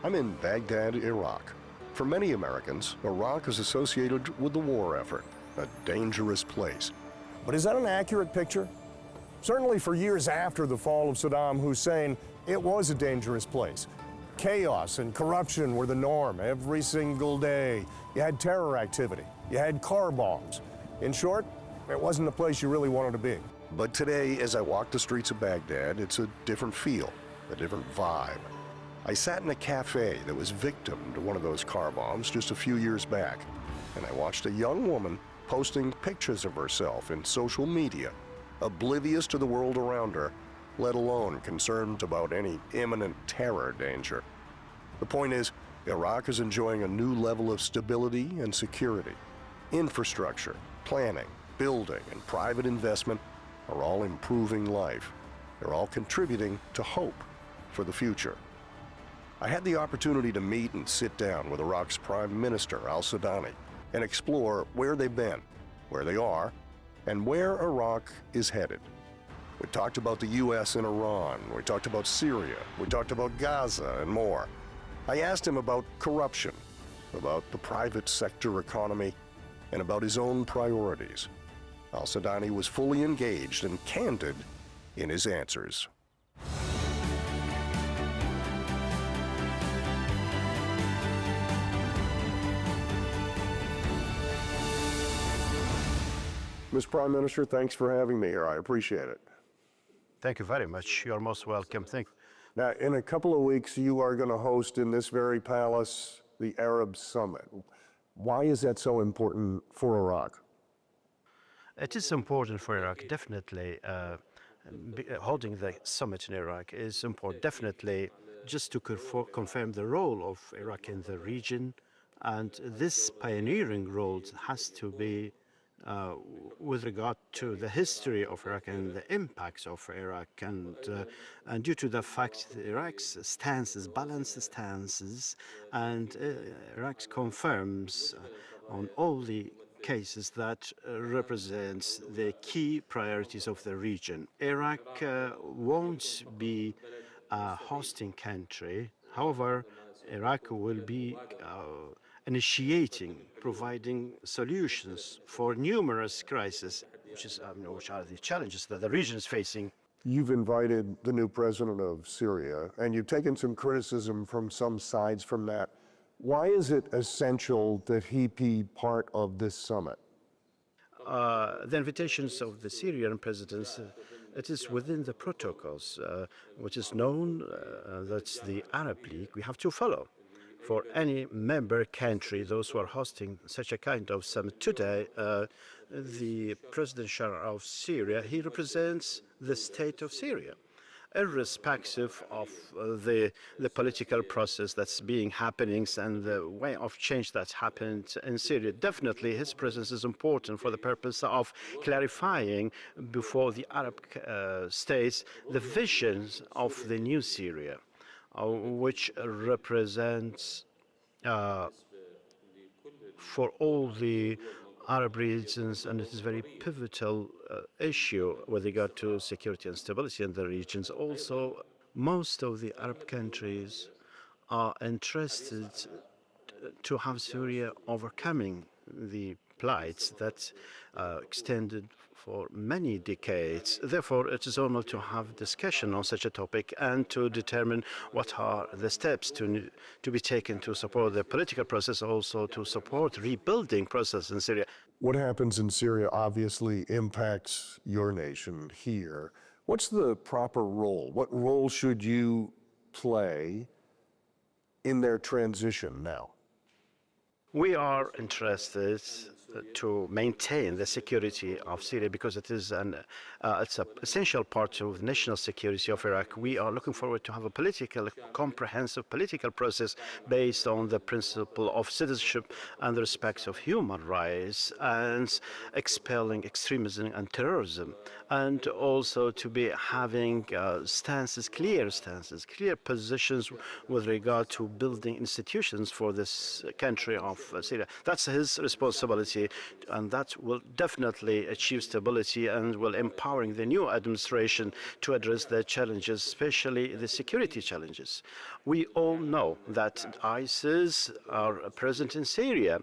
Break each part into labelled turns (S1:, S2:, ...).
S1: I'm in Baghdad, Iraq. For many Americans, Iraq is associated with the war effort, a dangerous place.
S2: But is that an accurate picture? Certainly for years after the fall of Saddam Hussein, it was a dangerous place. Chaos and corruption were the norm every single day. You had terror activity, you had car bombs. In short, it wasn't a place you really wanted to be.
S1: But today, as I walk the streets of Baghdad, it's a different feel, a different vibe. I sat in a cafe that was victim to one of those car bombs just a few years back, and I watched a young woman posting pictures of herself in social media, oblivious to the world around her, let alone concerned about any imminent terror danger. The point is, Iraq is enjoying a new level of stability and security. Infrastructure, planning, building, and private investment are all improving life. They're all contributing to hope for the future. I had the opportunity to meet and sit down with Iraq's Prime Minister, al-Sudani, and explore where they've been, where they are, and where Iraq is headed. We talked about the U.S. and Iran, we talked about Syria, we talked about Gaza, and more. I asked him about corruption, about the private sector economy, and about his own priorities. Al-Sudani was fully engaged and candid in his answers. Ms. Prime Minister, thanks for having me here. I appreciate it.
S3: Thank you very much. You're most welcome. Thank you.
S1: Now, in a couple of weeks, you are going to host in this very palace the Arab Summit. Why is that so important for Iraq?
S3: It is important for Iraq, definitely. Holding the summit in Iraq is important, definitely, just to confirm the role of Iraq in the region. And this pioneering role has to be with regard to the history of Iraq and the impacts of Iraq, and due to the fact that Iraq's stances, balanced stances, and Iraq confirms on all the cases that represents the key priorities of the region. Iraq won't be a hosting country. However, Iraq will be initiating, providing solutions for numerous crises, which are the challenges that the region is facing.
S1: You've invited the new president of Syria, and you've taken some criticism from some sides from that. Why is it essential that he be part of this summit?
S3: The invitations of the Syrian President, it is within the protocols, which is known, that's the Arab League, we have to follow. For any member country, those who are hosting such a kind of summit today, the President Shia of Syria, he represents the state of Syria, irrespective of the political process that's happening and the way of change that's happened in Syria. Definitely, his presence is important for the purpose of clarifying before the Arab states the visions of the new Syria, which represents for all the Arab regions, and it is a very pivotal issue with regard to security and stability in the regions. Also, most of the Arab countries are interested to have Syria overcoming the plight that extended for many decades. Therefore, it is normal to have discussion on such a topic and to determine what are the steps to be taken to support the political process, also to support rebuilding process in Syria.
S1: What happens in Syria obviously impacts your nation here. What's the proper role? What role should you play in their transition now?
S3: We are interested to maintain the security of Syria because it is it's an essential part of national security of Iraq. We are looking forward to have a comprehensive political process based on the principle of citizenship and the respect of human rights and expelling extremism and terrorism, and also to be having clear positions with regard to building institutions for this country of Syria. That's his responsibility, and that will definitely achieve stability and will empowering the new administration to address the challenges, especially the security challenges. We all know that ISIS are present in Syria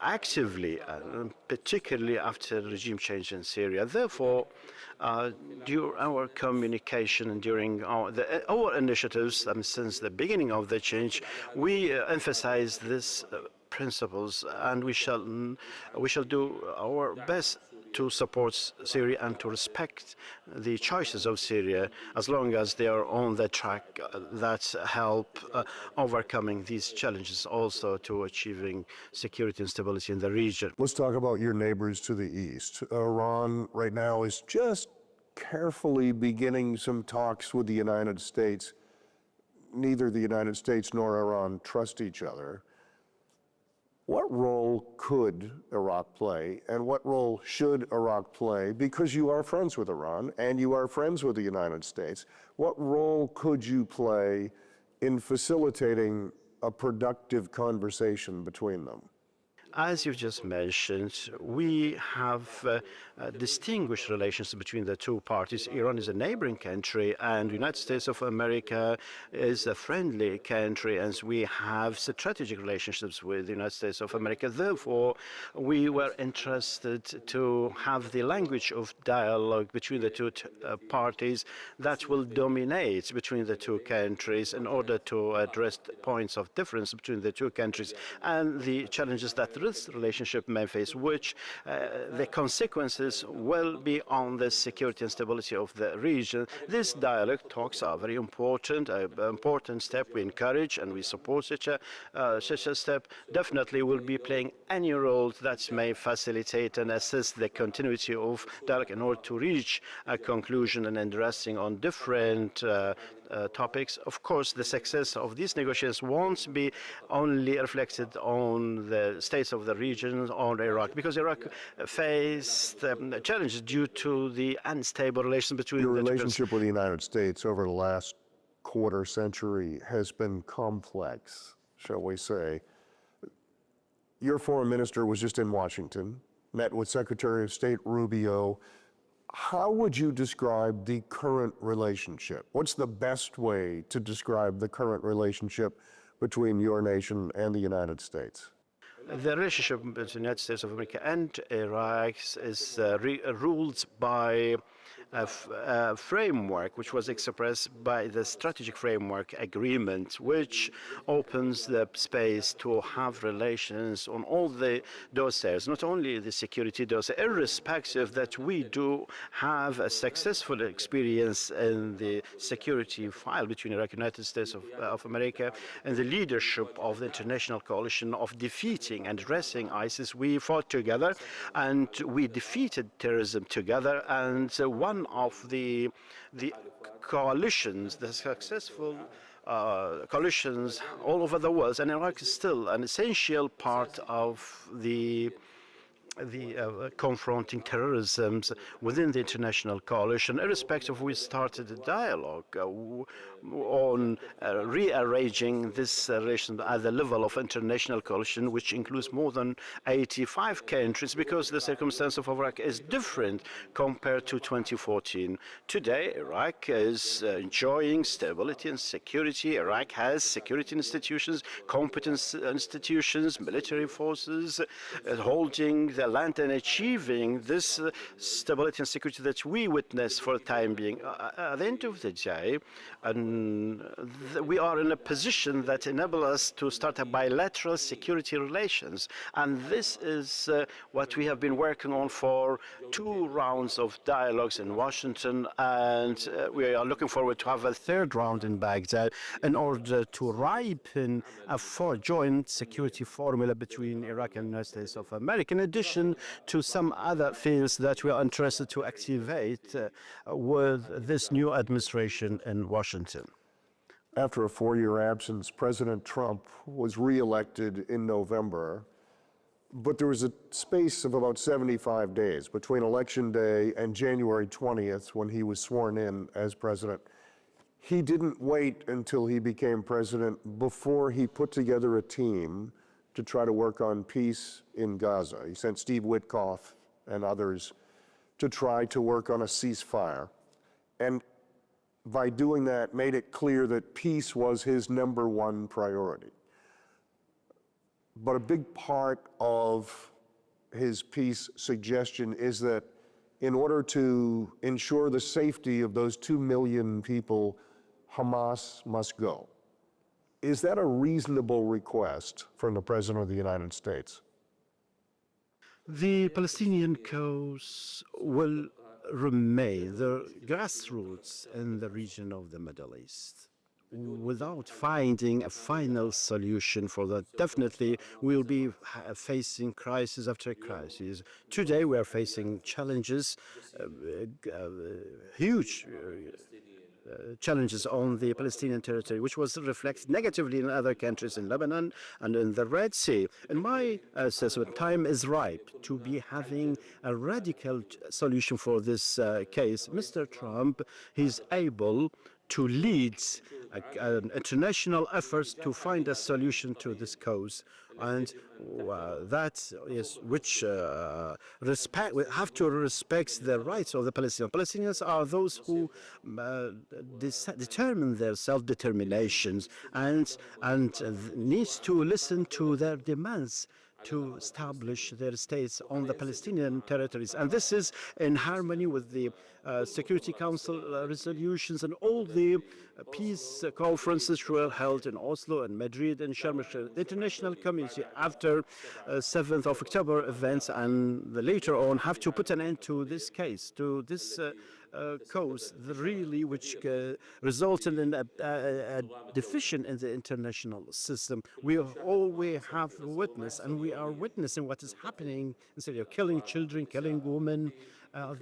S3: actively, particularly after regime change in Syria. Therefore, during our communication and during our initiatives since the beginning of the change, we emphasize these principles, and we shall do our best to support Syria and to respect the choices of Syria as long as they are on the track that help overcoming these challenges, also to achieving security and stability in the region.
S2: Let's talk about your neighbors to the east. Iran right now is just carefully beginning some talks with the United States. Neither the United States nor Iran trust each other. What role could Iraq play, and what role should Iraq play? Because you are friends with Iran and you are friends with the United States, what role could you play in facilitating a productive conversation between them?
S3: As you've just mentioned, we have distinguished relations between the two parties. Iran is a neighboring country, and the United States of America is a friendly country, and we have strategic relationships with the United States of America. Therefore, we were interested to have the language of dialogue between the two parties that will dominate between the two countries in order to address points of difference between the two countries and the challenges that this relationship may face, which the consequences will be on the security and stability of the region. This dialogue talks are very important, an important step. We encourage and we support such a step. Definitely will be playing any role that may facilitate and assist the continuity of dialogue in order to reach a conclusion and addressing on different topics. Of course, the success of these negotiations won't be only reflected on the states of the region, on Iraq, because Iraq faced challenges due to the unstable relations between
S2: Your
S3: the
S2: relationship with the United States over the last quarter century has been complex, shall we say. Your foreign minister was just in Washington, met with Secretary of State Rubio. How would you describe the current relationship? What's the best way to describe the current relationship between your nation and the United States?
S3: The relationship between the United States of America and Iraq is ruled by a framework which was expressed by the strategic framework agreement, which opens the space to have relations on all the dossiers, not only the security dossier, irrespective that we do have a successful experience in the security file between Iraq and the United States of America and the leadership of the international coalition of defeating and addressing ISIS. We fought together and we defeated terrorism together, and one of the coalitions, the successful coalitions all over the world, and Iraq is still an essential part of the confronting terrorism within the international coalition. Irrespective, we started a dialogue on rearranging this relation at the level of international coalition, which includes more than 85 countries, because the circumstance of Iraq is different compared to 2014. Today, Iraq is enjoying stability and security. Iraq has security institutions, competence institutions, military forces, holding the land and achieving this stability and security that we witness for the time being. At the end of the day, we are in a position that enables us to start a bilateral security relations. And this is what we have been working on for 2 rounds of dialogues in Washington, and we are looking forward to have a 3rd round in Baghdad in order to ripen a joint security formula between Iraq and the United States of America, in addition to some other fields that we are interested to activate with this new administration in Washington.
S2: After a 4-year absence, President Trump was reelected in November, but there was a space of about 75 days between Election Day and January 20th when he was sworn in as president. He didn't wait until he became president before he put together a team
S1: to try to work on peace in Gaza. He sent Steve Witkoff and others to try to work on a ceasefire. And by doing that, made it clear that peace was his #1 priority. But a big part of his peace suggestion is that in order to ensure the safety of those 2 million people, Hamas must go. Is that a reasonable request from the President of the United States?
S3: The Palestinian cause will remain the grassroots in the region of the Middle East. Without finding a final solution for that, definitely we'll be facing crisis after crisis. Today we are facing challenges, huge challenges on the Palestinian territory, which was reflected negatively in other countries in Lebanon and in the Red Sea. In my assessment, time is ripe to be having a radical solution for this case. Mr. Trump, he's able to lead an international efforts to find a solution to this cause, and that is which we have to respect the rights of the Palestinians. Palestinians are those who determine their self-determinations and needs to listen to their demands to establish their states on the Palestinian territories. And this is in harmony with the Security Council resolutions and all the peace conferences were held in Oslo and Madrid and Sharm el-Sheikh. The international community, after 7th of October events and later on, have to put an end to this case, to this cause, which resulted in a deficient in the international system. We always have witnessed, and we are witnessing what is happening in Syria, killing children, killing women,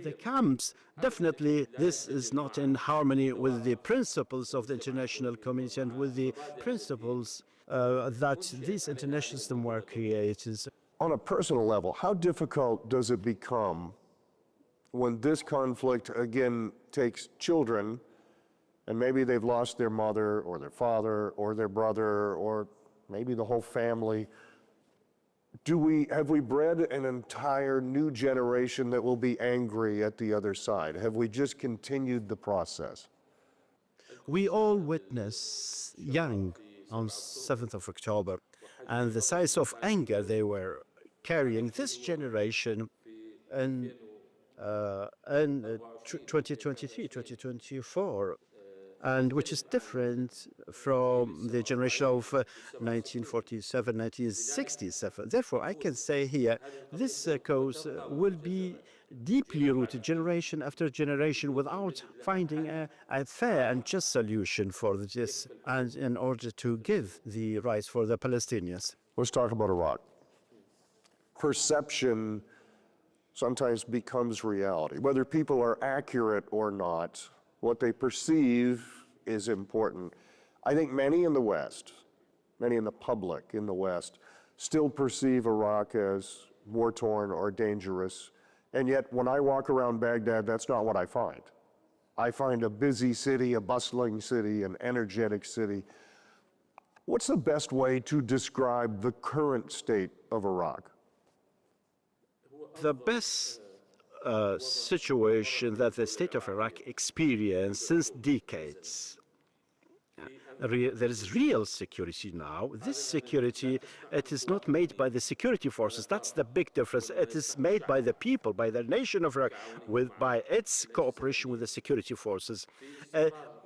S3: the camps. Definitely, this is not in harmony with the principles of the international community and with the principles that these international systems were created.
S1: On a personal level, how difficult does it become when this conflict, again, takes children, and maybe they've lost their mother or their father or their brother or maybe the whole family? Have we bred an entire new generation that will be angry at the other side? Have we just continued the process?
S3: We all witnessed young on 7th of October, and the size of anger they were carrying. This generation in 2023, 2024, and which is different from the generation of 1947, 1967. Therefore, I can say here, this cause will be deeply rooted generation after generation without finding a fair and just solution for this, and in order to give the rights for the Palestinians.
S1: Let's talk about Iraq. Perception sometimes becomes reality. Whether people are accurate or not, what they perceive is important. I think many in the West, many in the public in the West, still perceive Iraq as war-torn or dangerous. And yet, when I walk around Baghdad, that's not what I find. I find a busy city, a bustling city, an energetic city. What's the best way to describe the current state of Iraq?
S3: The best situation that the state of Iraq experienced since decades. There is real security now. This security, it is not made by the security forces. That's the big difference. It is made by the people, by the nation of Iraq, by its cooperation with the security forces.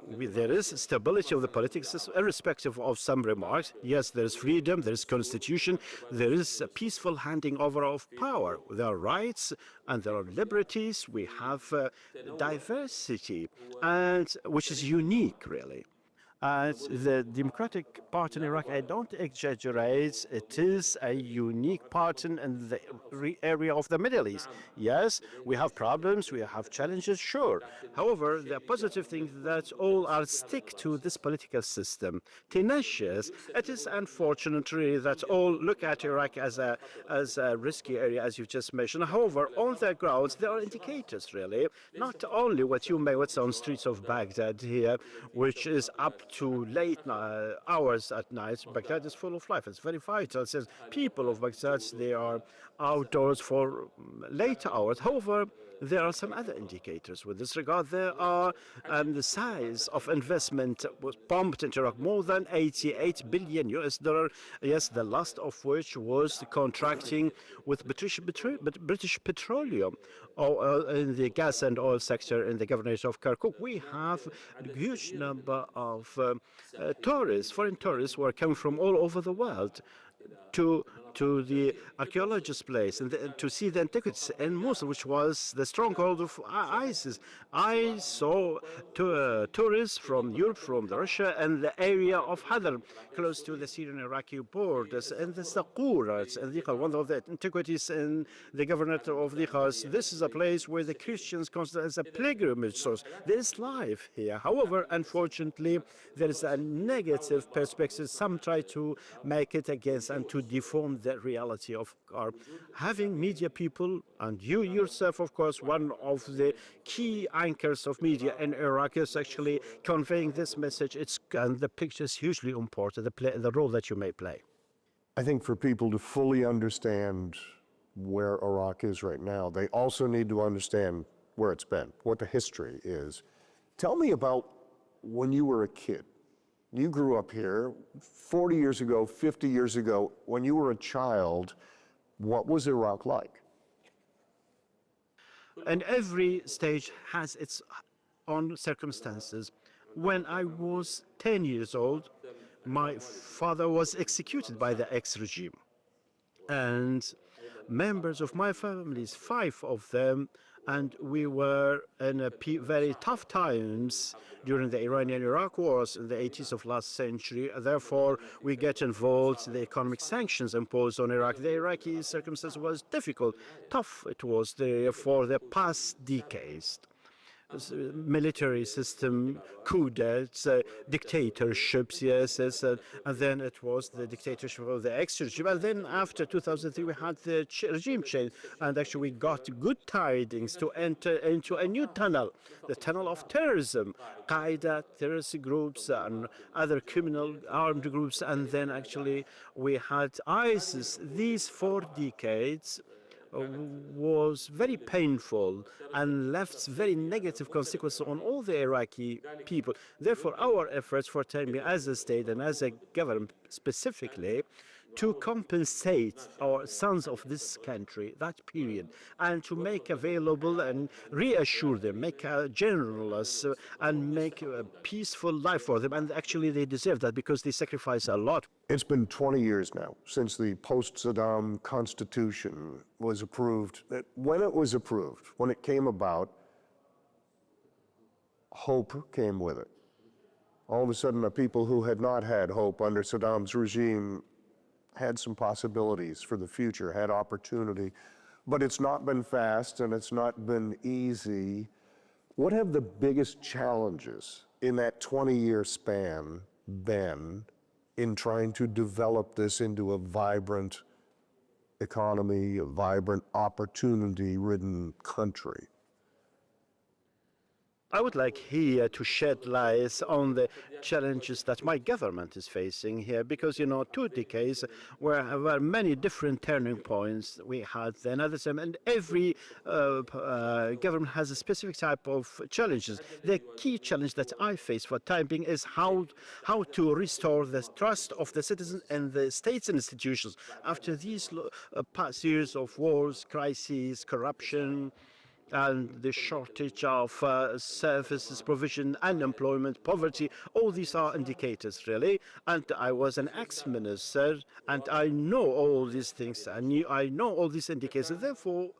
S3: There is stability of the politics, irrespective of some remarks. Yes, there is freedom, there is constitution, there is a peaceful handing over of power. There are rights and there are liberties. We have diversity, and which is unique, really. The Democratic Party in Iraq, I don't exaggerate, it is a unique party in the area of the Middle East. Yes, we have problems, we have challenges, sure. However, the positive thing is that all are stick to this political system. Tenacious, it is unfortunate really that all look at Iraq as a risky area, as you just mentioned. However, on the grounds, there are indicators really, not only what's on streets of Baghdad here, which is up to late hours at night, Baghdad is full of life. It's very vital. It says people of Baghdad, they are outdoors for late hours. However, there are some other indicators with this regard. There are the size of investment was pumped into Iraq, more than 88 billion US dollar. Yes, the last of which was contracting with British Petroleum in the gas and oil sector in the governorate of Kirkuk. We have a huge number of tourists, foreign tourists, who are coming from all over the world to the archaeologist place and to see the antiquities in Mosul, which was the stronghold of ISIS. I saw tourists from Europe, from Russia, and the area of Hadar, close to the Syrian-Iraqi borders, and the Saqura, and one of the antiquities in the governorate of Diqas. This is a place where the Christians consider as a pilgrimage source. There is life here. However, unfortunately, there is a negative perspective. Some try to make it against and to deform the reality of our having media people, and you yourself, of course, one of the key anchors of media in Iraq, is actually conveying this message. And the picture is hugely important, the role that you may play.
S2: I think for people to fully understand where Iraq is right now, they also need to understand where it's been, what the history is. Tell me about when you were a kid. You grew up here 40 years ago, 50 years ago. When you were a child, what was Iraq like?
S3: And every stage has its own circumstances. When I was 10 years old, my father was executed by the ex-regime. And members of my families, 5 of them, and we were in very tough times during the Iranian-Iraq wars in the 80s of last century. Therefore, we get involved in the economic sanctions imposed on Iraq. The Iraqi circumstance was difficult, tough it was there for the past decades. Military system, coup d'etats, dictatorships, yes, and then it was the dictatorship of the ex-regime. And then after 2003, we had the regime change, and actually we got good tidings to enter into a new tunnel, the tunnel of terrorism, Qaeda, terrorist groups, and other criminal armed groups, and then actually we had ISIS. These 4 decades was very painful and left very negative consequences on all the Iraqi people. Therefore, our efforts for time being as a state and as a government specifically to compensate our sons of this country, that period, and to make available and reassure them, make a generous and make a peaceful life for them. And actually they deserve that because they sacrifice a lot.
S2: It's been 20 years now since the post-Saddam Constitution was approved. When it was approved, when it came about, hope came with it. All of a sudden, the people who had not had hope under Saddam's regime had some possibilities for the future, had opportunity. But it's not been fast and it's not been easy. What have the biggest challenges in that 20-year span been in trying to develop this into a vibrant economy, a vibrant, opportunity-ridden country?
S3: I would like here to shed light on the challenges that my government is facing here, because, 2 decades were many different turning points we had then at the time, and every government has a specific type of challenges. The key challenge that I face for time being is how to restore the trust of the citizens and the state's institutions after these past years of wars, crises, corruption, and the shortage of services provision, unemployment, poverty. All these are indicators, really. And I was an ex-minister, and I know all these things. I know all these indicators. Therefore,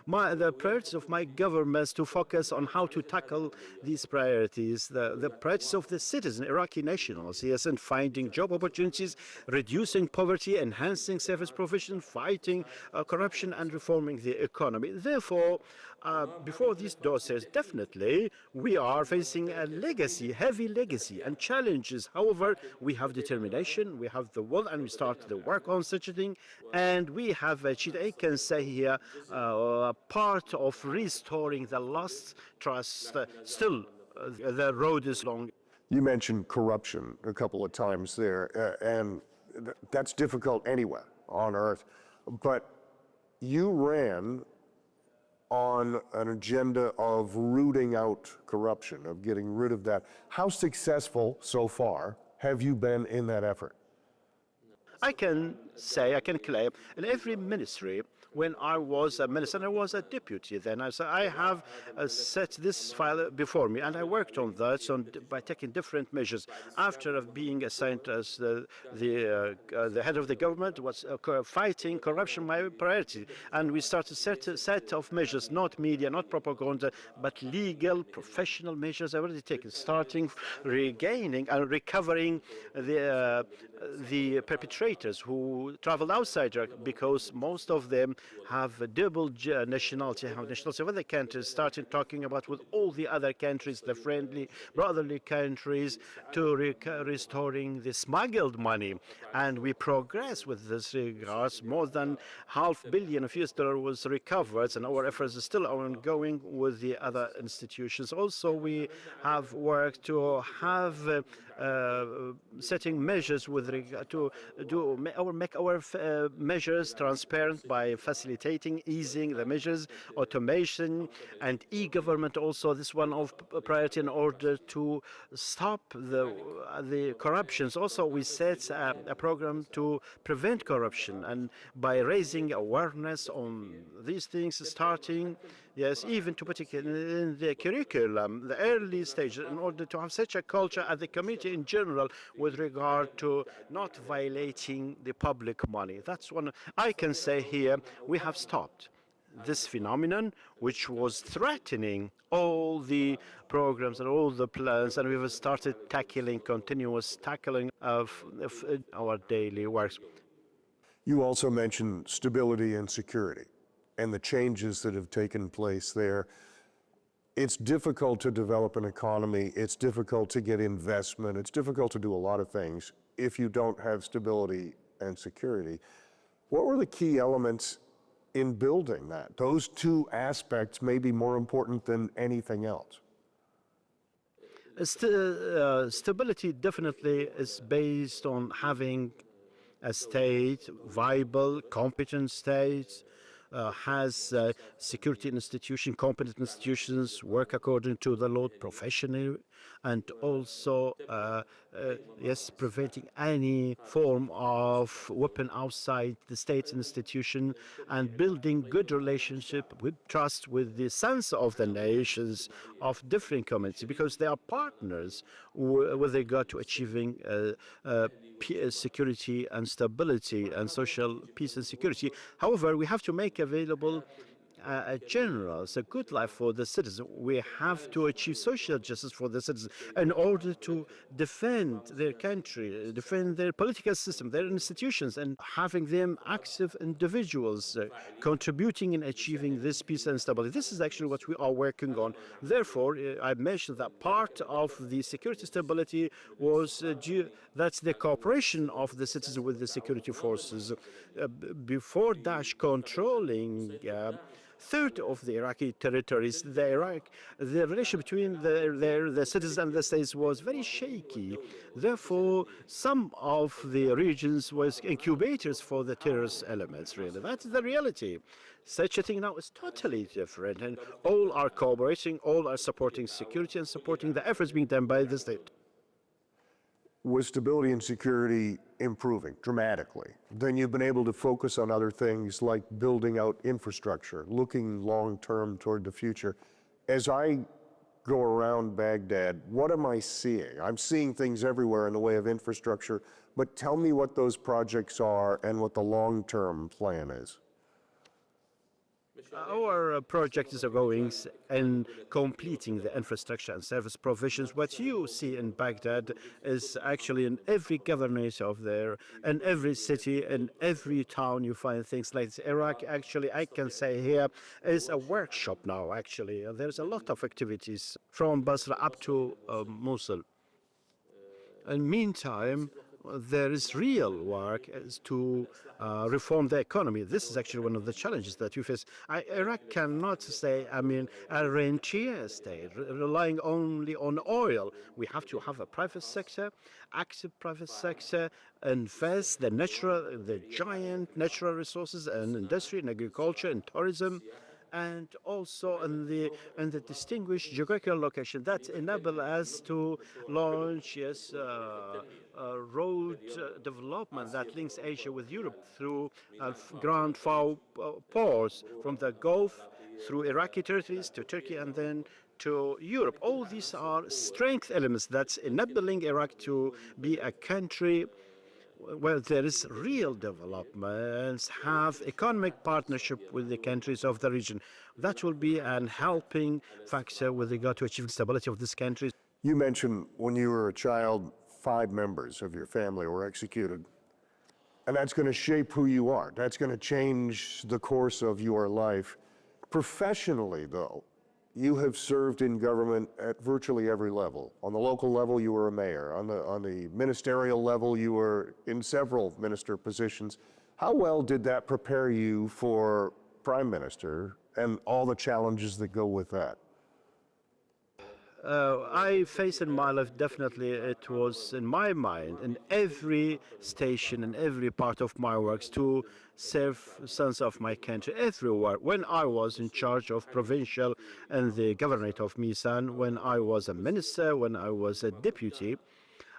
S3: the priorities of my government is to focus on how to tackle these priorities, the priorities of the citizen, Iraqi nationals, yes, and finding job opportunities, reducing poverty, enhancing service provision, fighting corruption, and reforming the economy. Therefore, before these dossiers, definitely, we are facing a legacy, heavy legacy, and challenges. However, we have determination, we have the will, and we start the work on such a thing, and we have achieved, I can say here, part of restoring the lost trust. Still, the road is long.
S1: You mentioned corruption a couple of times there, and that's difficult anywhere on earth. But you ran on an agenda of rooting out corruption, of getting rid of that. How successful so far have you been in that effort?
S3: I can say, I can claim, in every ministry, when I was a minister, and I was a deputy then, I have set this file before me, and I worked on that by taking different measures. After being assigned as the head of the government, was fighting corruption my priority, and we started a set of measures, not media, not propaganda, but legal, professional measures already taken, starting regaining and recovering the perpetrators who traveled outside Iraq, because most of them have a double nationality, have nationality of other countries, started talking about with all the other countries, the friendly, brotherly countries, to restoring the smuggled money. And we progress with this regards. More than $500 million of US dollar was recovered, and our efforts are still ongoing with the other institutions. Also, we have worked to have setting measures with regard to make our measures transparent by facilitating, easing the measures, automation, and e-government. Also, this one of priority in order to stop the corruptions. Also, we set a program to prevent corruption, and by raising awareness on these things, starting. Yes, even to put it in the curriculum, the early stage, in order to have such a culture at the community in general with regard to not violating the public money. That's one I can say here. We have stopped this phenomenon, which was threatening all the programs and all the plans, and we've started continuous tackling of our daily works.
S1: You also mentioned stability and security and the changes that have taken place there. It's difficult to develop an economy, it's difficult to get investment, it's difficult to do a lot of things if you don't have stability and security. What were the key elements in building that? Those two aspects may be more important than anything else.
S3: Stability definitely is based on having a state, viable, competent state, has security institutions, competent institutions, work according to the law professionally, and also, yes, preventing any form of weapon outside the state institution, and building good relationship with trust with the sons of the nations of different communities, because they are partners with regard to achieving security and stability and social peace and security. However, we have to make available a good life for the citizen. We have to achieve social justice for the citizens in order to defend their country, defend their political system, their institutions, and having them active individuals contributing in achieving this peace and stability. This is actually what we are working on. Therefore, I mentioned that part of the security stability was that's the cooperation of the citizens with the security forces. Before Daesh controlling third of the Iraqi territories, the relation between the citizens and the states was very shaky. Therefore, some of the regions was incubators for the terrorist elements, really. That's the reality. Such a thing now is totally different, and all are cooperating, all are supporting security and supporting the efforts being done by the state.
S1: With stability and security improving dramatically, then you've been able to focus on other things like building out infrastructure, looking long-term toward the future. As I go around Baghdad, what am I seeing? I'm seeing things everywhere in the way of infrastructure, but tell me what those projects are and what the long-term plan is.
S3: Our project is going and completing the infrastructure and service provisions. What you see in Baghdad is actually in every governorate of there, in every city, in every town you find things like this. Iraq, actually, I can say here, is a workshop now, actually. There's a lot of activities from Basra up to Mosul. In the meantime, there is real work as to reform the economy. This is actually one of the challenges that we face. Iraq cannot stay, a rentier state, relying only on oil. We have to have a private sector, active private sector, invest the giant natural resources and industry and agriculture and tourism, and also in the distinguished geographical location that enable us to launch road development that links Asia with Europe through ground foul ports from the Gulf through Iraqi territories to Turkey and then to Europe. All these are strength elements that's enabling Iraq to be a country where there is real development, have economic partnership with the countries of the region. That will be an helping factor with regard to achieving stability of this country.
S2: You mentioned when you were a child, 5 members of your family were executed. And that's going to shape who you are. That's going to change the course of your life. Professionally, though, you have served in government at virtually every level. On the local level, you were a mayor. On the ministerial level, you were in several minister positions. How well did that prepare you for prime minister and all the challenges that go with that?
S3: I faced in my life, definitely it was in my mind, in every station, in every part of my works, to serve sons of my country everywhere. When I was in charge of provincial and the governorate of Misan, when I was a minister, when I was a deputy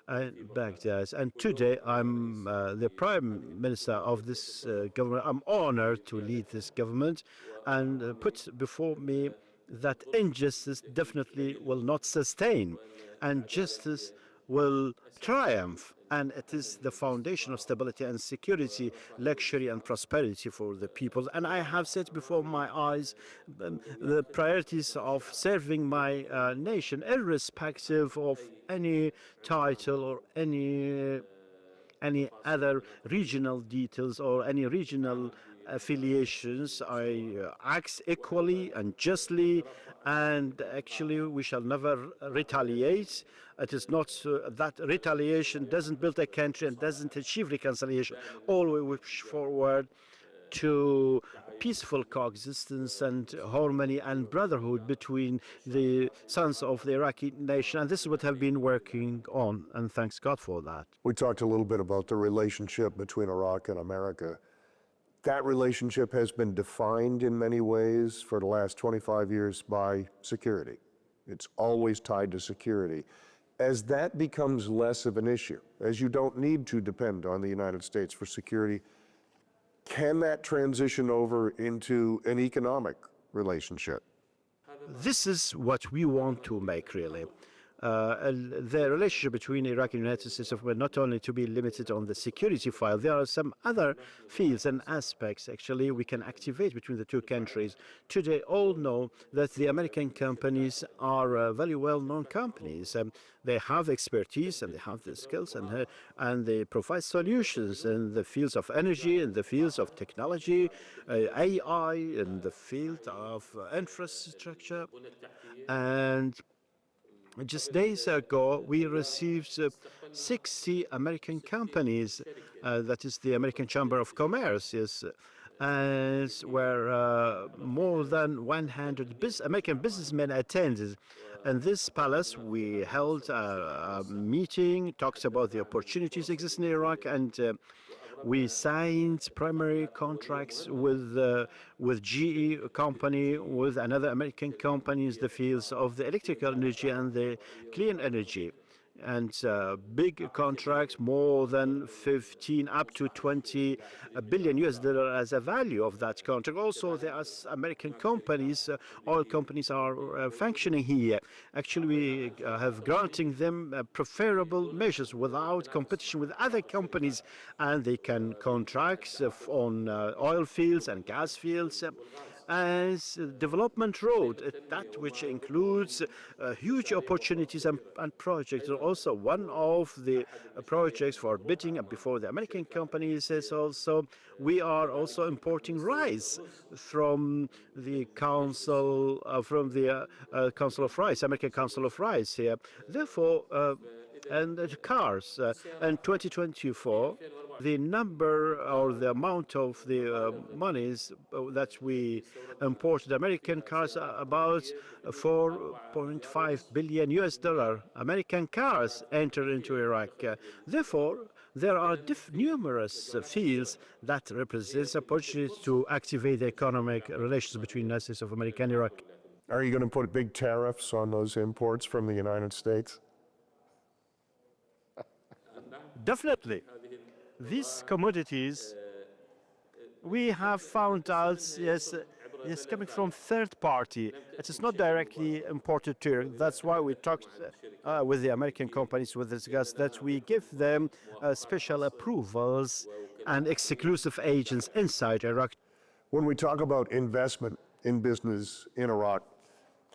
S3: in Baghdad, and today I'm the prime minister of this government. I'm honored to lead this government and put before me that injustice definitely will not sustain and justice will triumph, and it is the foundation of stability and security, luxury and prosperity for the people. And I have set before my eyes the priorities of serving my nation, irrespective of any title or any other regional details or any regional affiliations. I act equally and justly, and actually we shall never retaliate. It is not that retaliation doesn't build a country and doesn't achieve reconciliation. All we wish forward to peaceful coexistence and harmony and brotherhood between the sons of the Iraqi nation. And this is what I've been working on, and thanks God for that.
S2: We talked a little bit about the relationship between Iraq and America. That relationship has been defined in many ways for the last 25 years by security. It's always tied to security. As that becomes less of an issue, as you don't need to depend on the United States for security, can that transition over into an economic relationship?
S3: This is what we want to make, really. The relationship between Iraq and the United States of America not only to be limited on the security file, there are some other fields and aspects actually we can activate between the two countries. Today, all know that the American companies are very well-known companies. They have expertise and they have the skills and they provide solutions in the fields of energy, in the fields of technology, AI, in the field of infrastructure. And just days ago, we received 60 American companies, that is the American Chamber of Commerce, where more than 100 American businessmen attended. In this palace, we held a meeting, talks about the opportunities existing in Iraq, and we signed primary contracts with GE company, with another American companies, the fields of the electrical energy and the clean energy. And big contracts, more than 15 up to 20 billion US dollar as a value of that contract. Also, there are American companies, oil companies are functioning here. Actually, we have granting them preferable measures without competition with other companies, and they can contract on oil fields and gas fields. As development road, that which includes huge opportunities and projects. Also, one of the projects for bidding before the American companies is also we are also importing rice from the Council of Rice, American Council of Rice here. Therefore, And cars. In 2024, the number or the amount of the monies that we imported American cars are about 4.5 billion US dollar. American cars enter into Iraq. Therefore, there are numerous fields that represent opportunities to activate the economic relations between the United States of America and Iraq.
S2: Are you going to put big tariffs on those imports from the United States?
S3: Definitely. These commodities, we have found out, yes, coming from third party. It is not directly imported to Iraq. That's why we talked with the American companies with regards that we give them special approvals and exclusive agents inside Iraq.
S2: When we talk about investment in business in Iraq,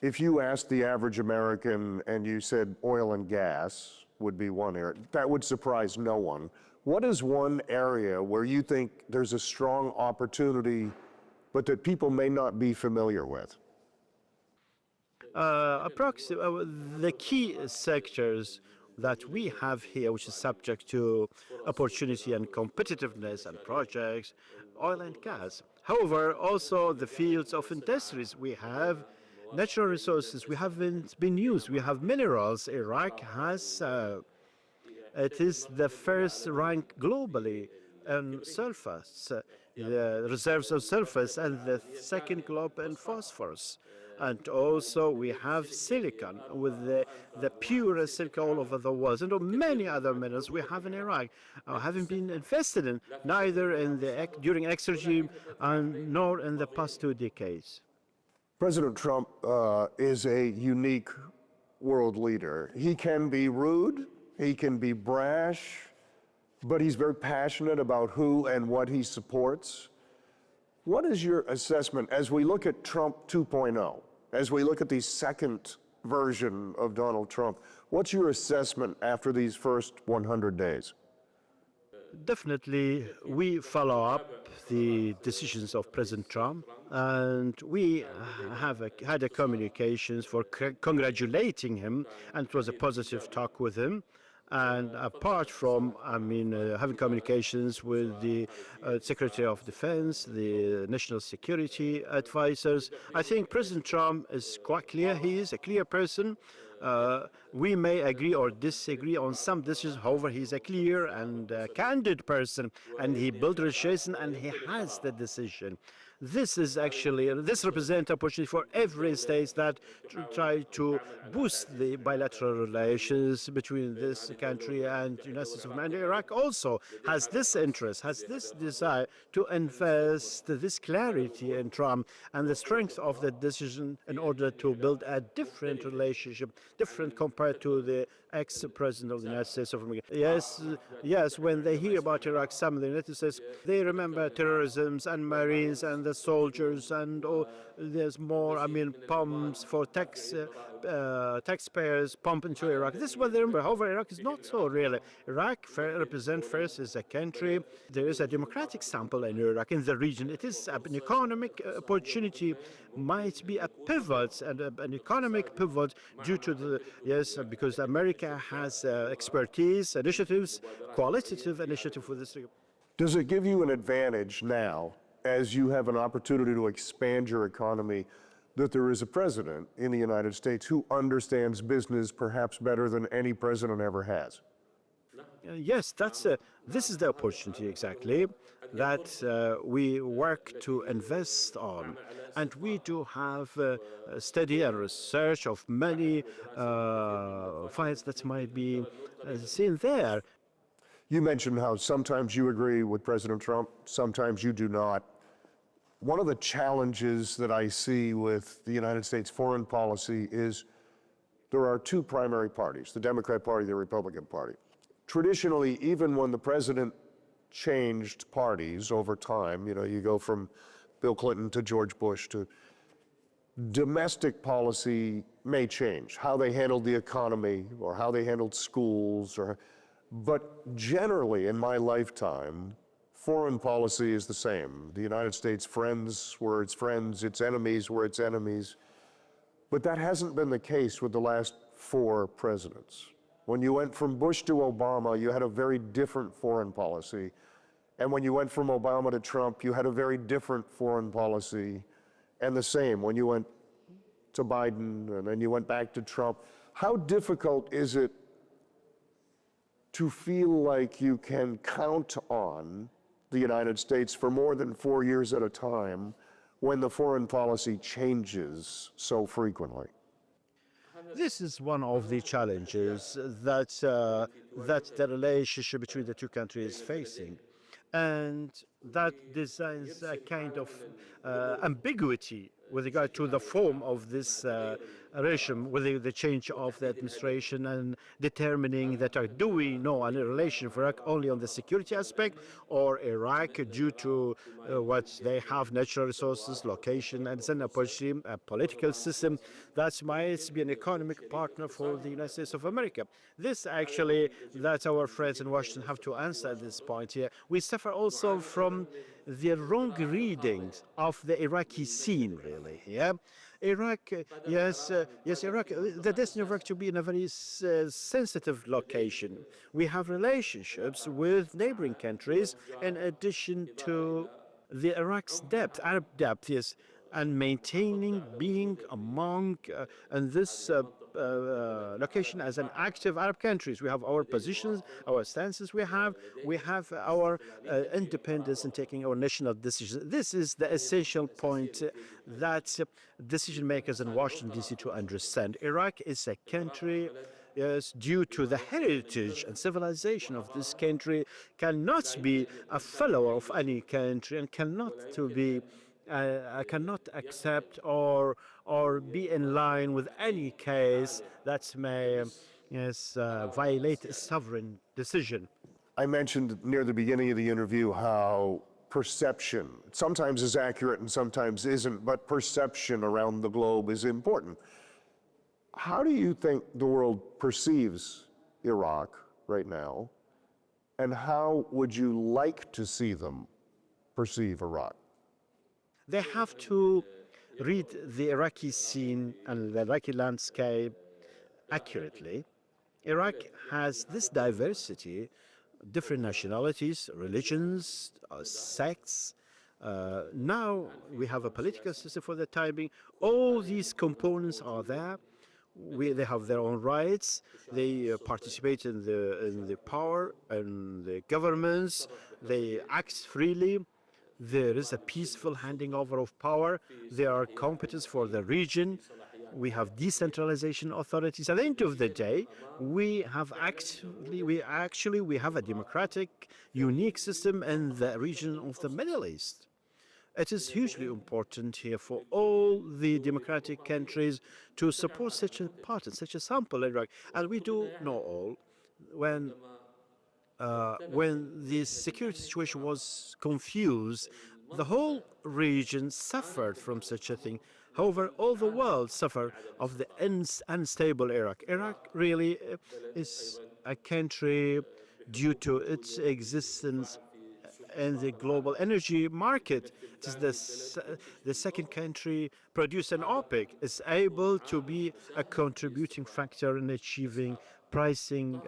S2: if you asked the average American and you said oil and gas would be one area, that would surprise no one. What is one area where you think there's a strong opportunity, but that people may not be familiar with?
S3: The key sectors that we have here, which is subject to opportunity and competitiveness and projects, oil and gas. However, also the fields of industries. We have natural resources we haven't been used. We have minerals. Iraq has, it is the first rank globally in sulfurs, the reserves of sulfurs, and the second globe in phosphorus. And also we have silicon with the purest silicon all over the world, and many other minerals we have in Iraq haven't been invested in, neither in during X regime nor in the past 2 decades.
S2: President Trump is a unique world leader. He can be rude, he can be brash, but he's very passionate about who and what he supports. What is your assessment as we look at Trump 2.0, as we look at the second version of Donald Trump? What's your assessment after these first 100 days?
S3: Definitely, we follow up the decisions of President Trump, and we have had a communications for congratulating him, and it was a positive talk with him. And apart from, having communications with the Secretary of Defense, the National Security advisors, I think President Trump is quite clear. He is a clear person. We may agree or disagree on some decisions. However, he's a clear and candid person, and he built relations, and he has the decision. This is actually, this represents opportunity for every state that try to boost the bilateral relations between this country and the United States of America. Iraq also has this interest, has this desire to invest this clarity in Trump and the strength of the decision in order to build a different relationship, different compared to the ex-president of the United States of America. Yes, when they hear about Iraq, some of the United States, they remember terrorism and Marines and the soldiers, and there's more, pumps for taxpayers pump into Iraq. This is what they remember. However, Iraq is not so really. Iraq represents first as a country. There is a democratic sample in Iraq, in the region. It is an economic opportunity, might be a pivot, and an economic pivot due to the, because America has expertise, initiatives, qualitative initiative for this.
S2: Does it give you an advantage now, as you have an opportunity to expand your economy, that there is a president in the United States who understands business perhaps better than any president ever has?
S3: Yes, this is the opportunity exactly that we work to invest on. And we do have study and research of many files that might be seen there.
S2: You mentioned how sometimes you agree with President Trump, sometimes you do not. One of the challenges that I see with the United States foreign policy is there are 2 primary parties, the Democrat Party, the Republican Party. Traditionally, even when the president changed parties over time, you go from Bill Clinton to George Bush, to domestic policy may change, how they handled the economy or how they handled schools, but generally in my lifetime, foreign policy is the same. The United States friends were its friends, its enemies were its enemies. But that hasn't been the case with the last 4 presidents. When you went from Bush to Obama, you had a very different foreign policy. And when you went from Obama to Trump, you had a very different foreign policy. And the same when you went to Biden and then you went back to Trump. How difficult is it to feel like you can count on the United States for more than 4 years at a time when the foreign policy changes so frequently?
S3: This is one of the challenges that the relationship between the two countries is facing. And that designs a kind of ambiguity with regard to the form of this regime, with the change of the administration and determining that do we know any relation for Iraq only on the security aspect, or Iraq due to what they have, natural resources, location, and then a political system that might be an economic partner for the United States of America. This actually, that our friends in Washington have to answer at this point here. We suffer also from the wrong readings of the Iraqi scene, really. Yeah, Iraq, yes, Iraq. The destiny of Iraq to be in a very sensitive location. We have relationships with neighboring countries, in addition to the Iraq's depth, Arab depth, yes, and maintaining being among in this location as an active Arab countries. We have our positions, our stances. We have our independence in taking our national decisions. This is the essential point that decision makers in Washington D.C. to understand. Iraq is a country. Yes, due to the heritage and civilization of this country, cannot be a fellow of any country and cannot accept or be in line with any case that may violate a sovereign decision.
S2: I mentioned near the beginning of the interview how perception sometimes is accurate and sometimes isn't, but perception around the globe is important. How do you think the world perceives Iraq right now, and how would you like to see them perceive Iraq?
S3: They have to read the Iraqi scene and the Iraqi landscape accurately. Iraq has this diversity, different nationalities, religions, sects. Now we have a political system for the time being. All these components are there. They have their own rights. They participate in the power and the governments. They act freely. There is a peaceful handing over of power. There are competence for the region. We have decentralization authorities. At the end of the day, we have a democratic, unique system in the region of the Middle East. It is hugely important here for all the democratic countries to support such a partner, such a sample in Iraq. And we do know all when the security situation was confused, the whole region suffered from such a thing. However, all the world suffered of the unstable Iraq. Iraq really is a country due to its existence in the global energy market. It is the second country produced in OPEC, is able to be a contributing factor in achieving pricing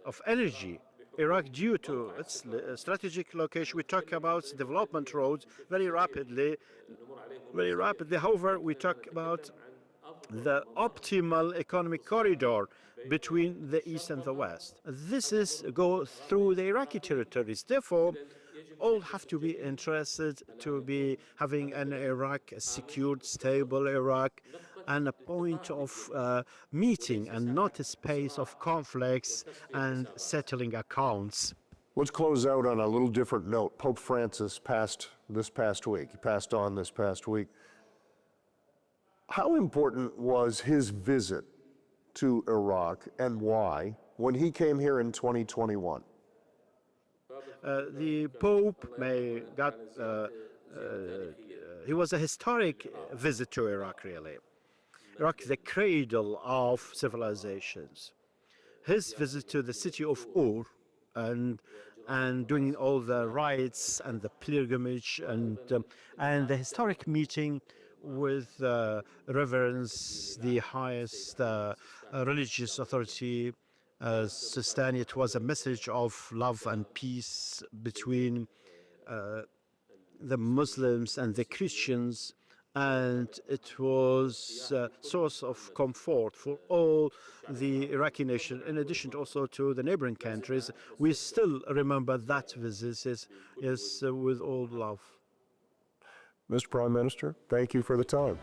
S3: of energy. Iraq, due to its strategic location, we talk about development roads very rapidly. However, we talk about the optimal economic corridor between the east and the west. This go through the Iraqi territories. Therefore, all have to be interested to be having an Iraq, a secured, stable Iraq, and a point of meeting and not a space of conflicts and settling accounts.
S2: Let's close out on a little different note. Pope Francis passed this past week. He passed on this past week. How important was his visit to Iraq and why when he came here in 2021?
S3: The Pope he was a historic visit to Iraq, really. Iraq, the cradle of civilizations. His visit to the city of Ur and doing all the rites and the pilgrimage and the historic meeting with reverence the highest religious authority, Sudani. It was a message of love and peace between the Muslims and the Christians, and it was a source of comfort for all the Iraqi nation, in addition also to the neighboring countries. We still remember that visit, yes, with all love.
S2: Mr. Prime Minister, thank you for the time.